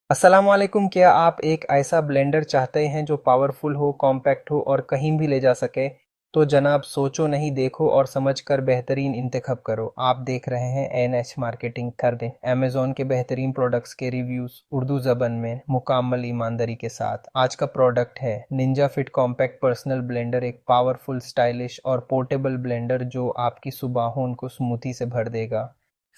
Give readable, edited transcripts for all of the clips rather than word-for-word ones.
अस्सलामुअलैकुम। क्या आप एक ऐसा ब्लेंडर चाहते हैं जो पावरफुल हो, कॉम्पैक्ट हो और कहीं भी ले जा सके? तो जनाब सोचो नहीं, देखो और समझकर बेहतरीन इंतखब करो। आप देख रहे हैं एनएच मार्केटिंग थर्ड, अमेज़ॉन के बेहतरीन प्रोडक्ट्स के रिव्यूज़ उर्दू ज़बान में मुकम्मल ईमानदारी के साथ। आज का प्रोडक्ट है Ninja fit compact personal blender, एक पावरफुल, स्टाइलिश और पोर्टेबल ब्लेंडर जो आपकी सुबहों को स्मूथी से भर देगा।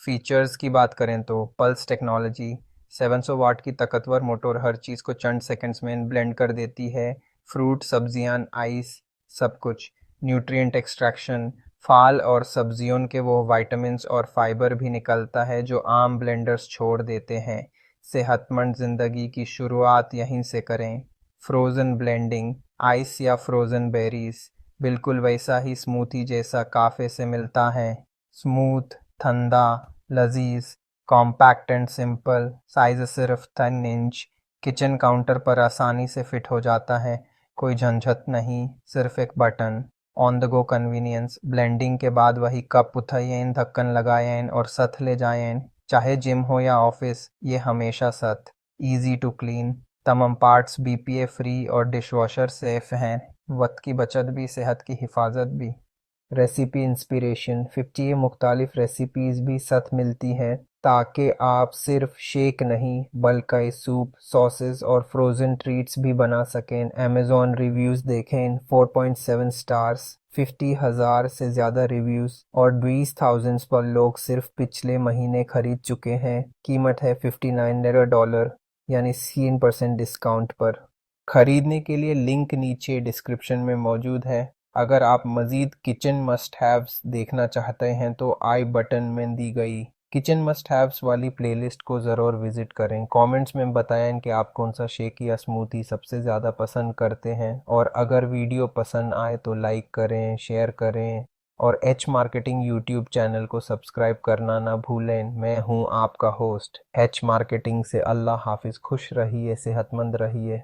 फीचर्स की बात करें तो पल्स टेक्नोलॉजी, 700 वाट की ताकतवर मोटर हर चीज़ को चंद सेकंड्स में ब्लेंड कर देती है। फ्रूट, सब्जियां, आइस, सब कुछ। न्यूट्रिएंट एक्सट्रैक्शन, फल और सब्जियों के वो विटामिन्स और फाइबर भी निकलता है जो आम ब्लेंडर्स छोड़ देते हैं। सेहतमंद ज़िंदगी की शुरुआत यहीं से करें। फ्रोज़न ब्लेंडिंग, आइस या फ्रोज़न बेरीज बिल्कुल वैसा ही स्मूथी जैसा काफ़े से मिलता है। स्मूथ, ठंडा, लजीज, कॉम्पैक्ट एंड सिंपल। साइज सिर्फ 10 इंच। किचन काउंटर पर आसानी से फिट हो जाता है। कोई झंझट नहीं, सिर्फ एक button. On the go convenience, blending के बाद वही कप उठाइए, ढक्कन लगाएं और साथ ले जाएं। चाहे जिम हो या ऑफिस, ये हमेशा साथ। इजी टू क्लीन, तमाम पार्ट्स बीपीए फ्री और डिशवॉशर सेफ हैं। वक्त की बचत भी, सेहत की हिफाजत भी। रेसिपी इंस्पिरेशन, 50 मुख्तलिफ रेसिपीज़ भी साथ मिलती हैं ताकि आप सिर्फ शेक नहीं बल्कि सूप, सॉसेस और फ्रोज़न ट्रीट्स भी बना सकें। अमेज़ॉन रिव्यूज़ देखें, 4.7 स्टार्स, 50,000 से ज़्यादा रिव्यूज़ और 20,000 पर लोग सिर्फ पिछले महीने खरीद चुके हैं। कीमत है $59, यानी 3% डिस्काउंट पर। खरीदने के लिए लिंक नीचे डिस्क्रिप्शन में मौजूद है। अगर आप मज़ीद किचन मस्ट हैव्स देखना चाहते हैं तो आई बटन में दी गई किचन मस्ट हैव्स वाली प्लेलिस्ट को ज़रूर विज़िट करें। कमेंट्स में बताएं कि आप कौन सा शेक या स्मूथी सबसे ज़्यादा पसंद करते हैं, और अगर वीडियो पसंद आए तो लाइक करें, शेयर करें और एच मार्केटिंग यूट्यूब चैनल को सब्सक्राइब करना ना भूलें। मैं हूं आपका होस्ट एच मार्केटिंग से। अल्लाह हाफिज़। खुश रहिए, सेहतमंद रहिए।